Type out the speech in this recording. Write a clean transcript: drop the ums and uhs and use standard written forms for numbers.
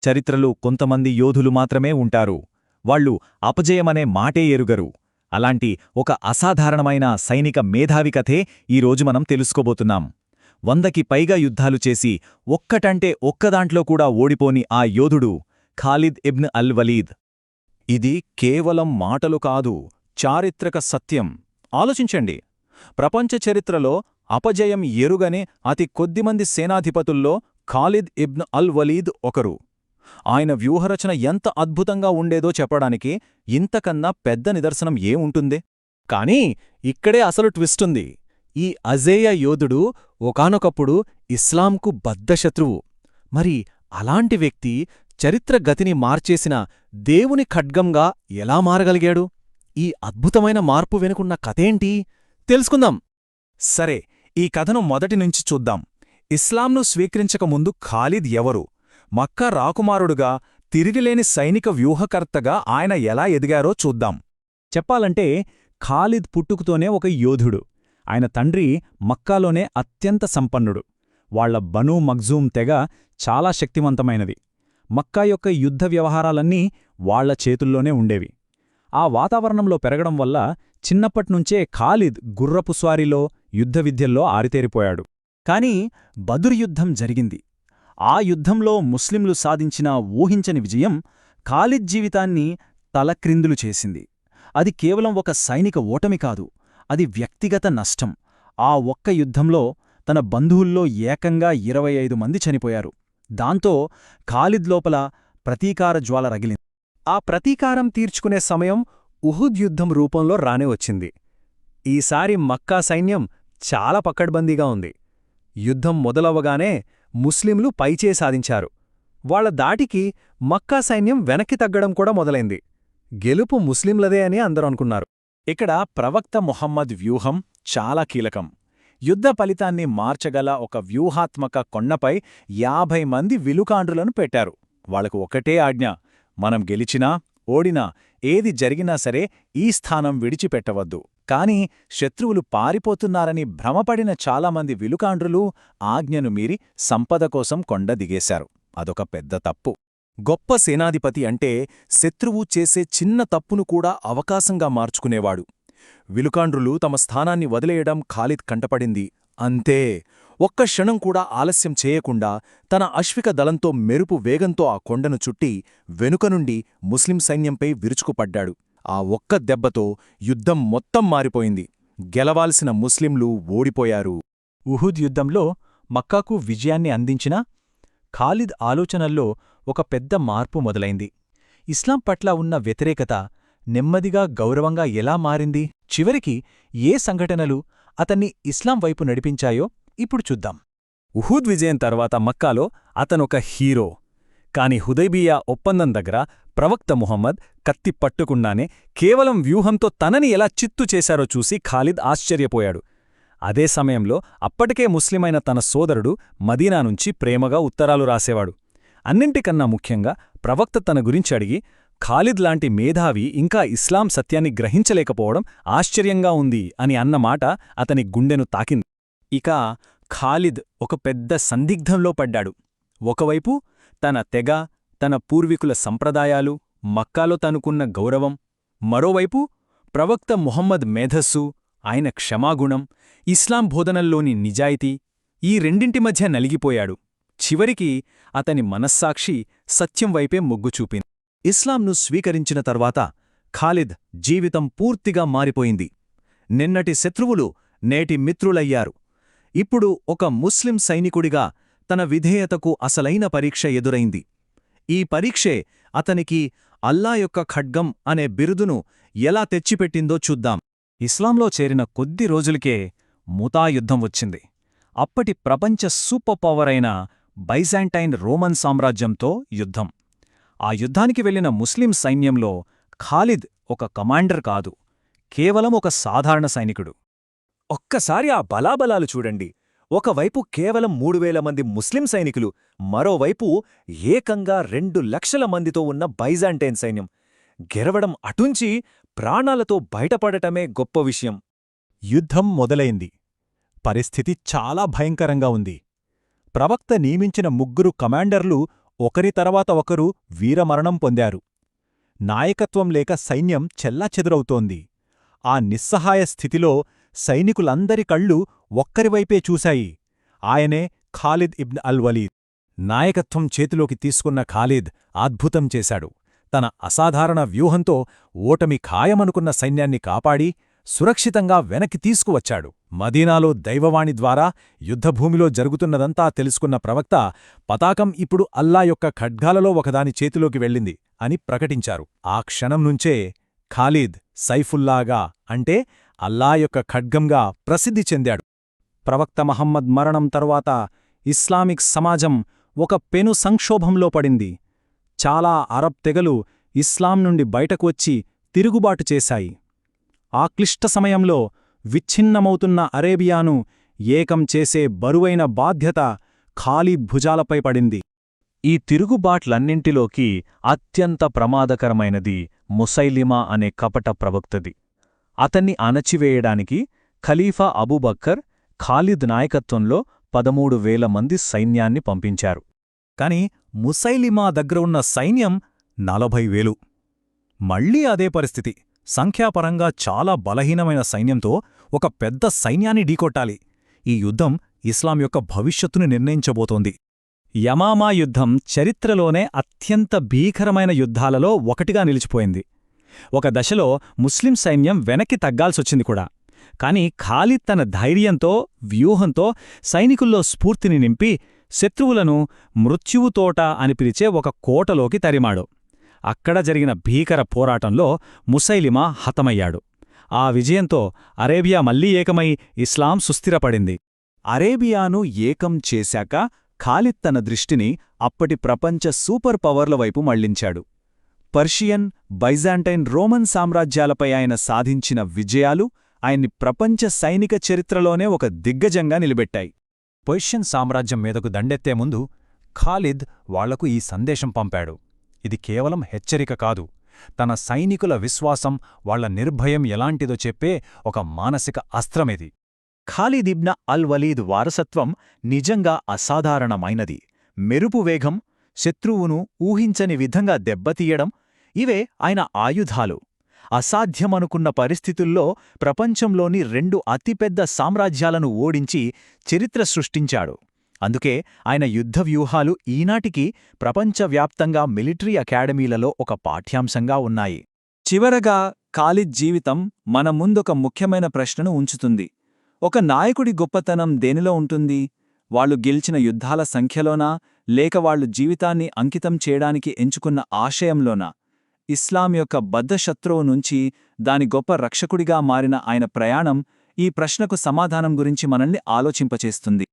చరిత్రలో కొంతమంది యోధులు మాత్రమే ఉంటారు. వాళ్ళు అపజయమనే మాటే ఎరుగరు. అలాంటి ఒక అసాధారణమైన సైనిక మేధావి కథే ఈరోజు మనం తెలుసుకోబోతున్నాం. 100కి పైగా యుద్ధాలు చేసి ఒక్కటంటే ఒక్కదాంట్లో కూడా ఓడిపోని ఆ యోధుడు ఖాలిద్ ఇబ్న్ అల్ వలీద్. ఇది కేవలం మాటలు కాదు, చారిత్రక సత్యం. ఆలోచించండి, ప్రపంచ చరిత్రలో అపజయం ఎరుగని అతి కొద్దిమంది సేనాధిపతుల్లో ఖాలిద్ ఇబ్న్ అల్ వలీద్ ఒకరు. ఆయన వ్యూహరచన ఎంత అద్భుతంగా ఉండేదో చెప్పడానికి ఇంతకన్నా పెద్ద నిదర్శనం ఏముంటుంది? కానీ ఇక్కడే అసలు ట్విస్టుంది. ఈ అజేయ యోధుడు ఒకానొకప్పుడు ఇస్లాంకు బద్ధశత్రువు. మరి అలాంటి వ్యక్తి చరిత్ర గతిని మార్చేసిన దేవుని ఖడ్గంగా ఎలా మారగలిగాడు? ఈ అద్భుతమైన మార్పు వెనుకున్న కథేంటి? తెలుసుకుందాం. సరే, ఈ కథను మొదటినుంచి చూద్దాం. ఇస్లాంను స్వీకరించకముందు ఖాలిద్ ఎవరు? మక్కా రాకుమారుడుగా, తిరిగిలేని సైనిక వ్యూహకర్తగా ఆయన ఎలా ఎదిగారో చూద్దాం. చెప్పాలంటే ఖాలిద్ పుట్టుకతోనే ఒక యోధుడు. ఆయన తండ్రి మక్కాలోనే అత్యంత సంపన్నుడు. వాళ్ల బనూ మఖ్జూమ్ తెగ చాలా శక్తివంతమైనది. మక్కా యొక్క యుద్ధ వ్యవహారాలన్నీ వాళ్ల చేతుల్లోనే ఉండేవి. ఆ వాతావరణంలో పెరగడం వల్ల చిన్నప్పట్నుంచే ఖాలిద్ గుర్రపు స్వారీలో, యుద్ధ విద్యల్లో ఆరితేరిపోయాడు. కాని బదుర్ యుద్ధం జరిగింది. ఆ యుద్ధంలో ముస్లింలు సాధించిన ఊహించని విజయం ఖాలిద్ జీవితాన్ని తలక్రిందులు చేసింది. అది కేవలం ఒక సైనిక ఓటమి కాదు, అది వ్యక్తిగత నష్టం. ఆ ఒక్క యుద్ధంలో తన బంధువుల్లో ఏకంగా 25 మంది చనిపోయారు. దాంతో ఖాలిద్ లోపల ప్రతీకార జ్వాల రగిలింది. ఆ ప్రతీకారం తీర్చుకునే సమయం ఉహుద్ యుద్ధం రూపంలో రానే వచ్చింది. ఈసారి మక్కా సైన్యం చాలా పకడ్బందీగా ఉంది. యుద్ధం మొదలవగానే ముస్లింలు పైచే సాధించారు. వాళ్ల దాటికి మక్కా సైన్యం వెనక్కి తగ్గడం కూడా మొదలైంది. గెలుపు ముస్లింలదే అని అందరూ అనుకున్నారు. ఇక్కడ ప్రవక్త ముహమ్మద్ వ్యూహం చాలా కీలకం. యుద్ధ ఫలితాన్ని మార్చగల ఒక వ్యూహాత్మక కొండపై 50 మంది విలుకాండ్రులను పెట్టారు. వాళ్లకు ఒకటే ఆజ్ఞ: మనం గెలిచినా, ఓడినా, ఏది జరిగినా సరే ఈ స్థానం విడిచిపెట్టవద్దు. కాని శత్రువులు పారిపోతున్నారని భ్రమపడిన చాలామంది విలుకాండ్రులు ఆజ్ఞను మీరి సంపద కోసం కొండ దిగేశారు. అదొక పెద్ద తప్పు. గొప్ప సేనాధిపతి అంటే శత్రువు చేసే చిన్న తప్పును కూడా అవకాశంగా మార్చుకునేవాడు. విలుకాండ్రులు తమ స్థానాన్ని వదిలేయడం ఖాలిద్ కంటపడింది. అంతే, ఒక్క క్షణం కూడా ఆలస్యం చేయకుండా తన అశ్విక దళంతో మెరుపు వేగంతో ఆ కొండను చుట్టి వెనుకనుండి ముస్లిం సైన్యంపై విరుచుకుపడ్డాడు. ఆ ఒక్క దెబ్బతో యుద్ధం మొత్తం మారిపోయింది. గెలవాల్సిన ముస్లింలు ఓడిపోయారు. ఉహుద్ యుద్ధంలో మక్కాకు విజయాన్ని అందించిన ఖాలిద్ ఆలోచనల్లో ఒక పెద్ద మార్పు మొదలైంది. ఇస్లాం పట్ల ఉన్న వ్యతిరేకత నెమ్మదిగా గౌరవంగా ఎలా మారింది? చివరికి ఏ సంఘటనలు అతన్ని ఇస్లాం వైపు నడిపించాయో ఇప్పుడు చూద్దాం. ఉహుద్ విజయం తర్వాత మక్కాలో అతనొక హీరో. కాని హుదైబియా ఒప్పందం దగ్గర ప్రవక్త ముహమ్మద్ కత్తి పట్టుకుండానే కేవలం వ్యూహంతో తనని ఎలా చిత్తు చేశారో చూసి ఖాలిద్ ఆశ్చర్యపోయాడు. అదే సమయంలో అప్పటికే ముస్లిమైన తన సోదరుడు మదీనా నుంచి ప్రేమగా ఉత్తరాలు రాసేవాడు. అన్నింటికన్నా ముఖ్యంగా ప్రవక్త తన గురించి అడిగి, ఖాలిద్ లాంటి మేధావి ఇంకా ఇస్లాం సత్యాన్ని గ్రహించలేకపోవడం ఆశ్చర్యంగా ఉంది అని అన్నమాట అతని గుండెను తాకింది. ఇక ఖాలిద్ ఒక పెద్ద సందిగ్ధంలో పడ్డాడు. ఒకవైపు తన తెగ, తన పూర్వీకుల సంప్రదాయాలు, మక్కాలో తనుకున్న గౌరవం. మరోవైపు ప్రవక్త ముహమ్మద్ మేధస్సు, ఆయన క్షమాగుణం, ఇస్లాం బోధనల్లోని నిజాయితీ. ఈ రెండింటి మధ్య నలిగిపోయాడు. చివరికి అతని మనస్సాక్షి సత్యం వైపే మొగ్గు చూపింది. ఇస్లాంను స్వీకరించిన తర్వాత ఖాలిద్ జీవితం పూర్తిగా మారిపోయింది. నిన్నటి శత్రువులు నేటి మిత్రులయ్యారు. ఇప్పుడు ఒక ముస్లిం సైనికుడిగా తన విధేయతకు అసలైన పరీక్ష ఎదురైంది. ఈ పరీక్షే అతనికి అల్లా యొక్క ఖడ్గం అనే బిరుదును ఎలా తెచ్చిపెట్టిందో చూద్దాం. ఇస్లాంలో చేరిన కొద్ది రోజులకే ముతా యుద్ధం వచ్చింది. అప్పటి ప్రపంచ సూపర్ పవర్ అయిన బైజాంటైన్ రోమన్ సామ్రాజ్యంతో యుద్ధం. ఆ యుద్ధానికి వెళ్లిన ముస్లిం సైన్యంలో ఖాలిద్ ఒక కమాండర్ కాదు, కేవలం ఒక సాధారణ సైనికుడు. ఒక్కసారి ఆ బలాబలాలు చూడండి. ఒకవైపు కేవలం 3000 మంది ముస్లిం సైనికులు, మరోవైపు ఏకంగా 2 లక్షల మందితో ఉన్న బైజాంటైన్ సైన్యం. గెలవడం అటుంచి ప్రాణాలతో బయటపడటమే గొప్ప విషయం. యుద్ధం మొదలైంది. పరిస్థితి చాలా భయంకరంగా ఉంది. ప్రవక్త నియమించిన 3 కమాండర్లు ఒకరి తర్వాత ఒకరు వీరమరణం పొందారు. నాయకత్వం లేక సైన్యం చెల్లాచెదురవుతోంది. ఆ నిస్సహాయ స్థితిలో సైనికులందరి కళ్ళు ఒక్కరివైపే చూశాయి. ఆయనే ఖాలిద్ ఇబ్న్ అల్ వలీద్. నాయకత్వం చేతిలోకి తీసుకున్న ఖాలిద్ అద్భుతం చేశాడు. తన అసాధారణ వ్యూహంతో ఓటమి ఖాయమనుకున్న సైన్యాన్ని కాపాడి సురక్షితంగా వెనక్కి తీసుకువచ్చాడు. మదీనాలో దైవవాణి ద్వారా యుద్ధభూమిలో జరుగుతున్నదంతా తెలుసుకున్న ప్రవక్త, పతాకం ఇప్పుడు అల్లా యొక్క ఖడ్గాలలో ఒకదాని చేతిలోకి వెళ్ళింది అని ప్రకటించారు. ఆ క్షణం నుంచే ఖాలిద్ సైఫుల్లాగా, అంటే అల్లా యొక్క ఖడ్గంగా ప్రసిద్ధి చెందాడు. ప్రవక్త మహమ్మద్ మరణం తరువాత ఇస్లామిక్ సమాజం ఒక పెను సంక్షోభంలో పడింది. చాలా అరబ్ తెగలు ఇస్లాం నుండి బయటకు వచ్చి తిరుగుబాటు చేశాయి. ఆ క్లిష్ట సమయంలో విచ్ఛిన్నమవుతున్న అరేబియాను ఏకం చేసే బరువైన బాధ్యత ఖాలిద్ భుజాలపై పడింది. ఈ తిరుగుబాట్లన్నింటిలోకి అత్యంత ప్రమాదకరమైనది ముసైలిమా అనే కపట ప్రవక్తది. అతన్ని అణచివేయడానికి ఖలీఫా అబూబక్కర్ ఖాలిద్ నాయకత్వంలో 13,000 మంది సైన్యాన్ని పంపించారు. కాని ముసైలిమా దగ్గర ఉన్న సైన్యం 40,000. మళ్లీ అదే పరిస్థితి. సంఖ్యాపరంగా చాలా బలహీనమైన సైన్యంతో ఒక పెద్ద సైన్యాన్ని ఢీకొట్టాలి. ఈ యుద్ధం ఇస్లాం యొక్క భవిష్యత్తును నిర్ణయించబోతోంది. యమామా యుద్ధం చరిత్రలోనే అత్యంత భీకరమైన యుద్ధాలలో ఒకటిగా నిలిచిపోయింది. ఒక దశలో ముస్లిం సైన్యం వెనక్కి తగ్గాల్సొచ్చింది కూడా. కాని ఖాలిద్ తన ధైర్యంతో, వ్యూహంతో సైనికుల్లో స్ఫూర్తిని నింపి శత్రువులను మృత్యువుతోట అని పిలిచే ఒక కోటలోకి తరిమాడు. అక్కడ జరిగిన భీకర పోరాటంలో ముసైలిమా హతమయ్యాడు. ఆ విజయంతో అరేబియా మళ్లీ ఏకమై ఇస్లాం సుస్థిరపడింది. అరేబియాను ఏకం చేశాక ఖాలిద్ తన దృష్టిని అప్పటి ప్రపంచ సూపర్ పవర్ల వైపు మళ్లించాడు. పర్షియన్, బైజాంటైన్, రోమన్ సామ్రాజ్యాలపై ఆయన సాధించిన విజయాలు ఆయన్ని ప్రపంచ సైనిక చరిత్రలోనే ఒక దిగ్గజంగా నిలబెట్టాయి. పర్షియన్ సామ్రాజ్యం మీదకు దండెత్తే ముందు ఖాలిద్ వాళ్లకు ఈ సందేశం పంపాడు. ఇది కేవలం హెచ్చరిక కాదు, తన సైనికుల విశ్వాసం, వాళ్ల నిర్భయం ఎలాంటిదో చెప్పే ఒక మానసిక అస్త్రమిది. ఖాలిద్ ఇబ్న్ అల్ వలీద్ వారసత్వం నిజంగా అసాధారణమైనది. మెరుపు వేగం, శత్రువును ఊహించని విధంగా దెబ్బతీయడం, ఇవే ఆయన ఆయుధాలు. అసాధ్యమనుకున్న పరిస్థితుల్లో ప్రపంచంలోని 2 అతిపెద్ద సామ్రాజ్యాలను ఓడించి చరిత్ర సృష్టించాడు. అందుకే ఆయన యుద్ధ వ్యూహాలు ఈనాటికి ప్రపంచవ్యాప్తంగా మిలిటరీ అకాడమీలలో ఒక పాఠ్యాంశంగా ఉన్నాయి. చివరగా ఖాలిద్ జీవితం మన ముందొక ముఖ్యమైన ప్రశ్నను ఉంచుతుంది. ఒక నాయకుడి గొప్పతనం దేనిలో ఉంటుంది? వాళ్లు గెలిచిన యుద్ధాల సంఖ్యలోనా, లేక వాళ్లు జీవితాన్ని అంకితం చేయడానికి ఎంచుకున్న ఆశయంలోనా? ఇస్లాం యొక్క బద్ధశత్రువు నుంచి దాని గొప్ప రక్షకుడిగా మారిన ఆయన ప్రయాణం ఈ ప్రశ్నకు సమాధానం గురించి మనల్ని ఆలోచింపచేస్తుంది.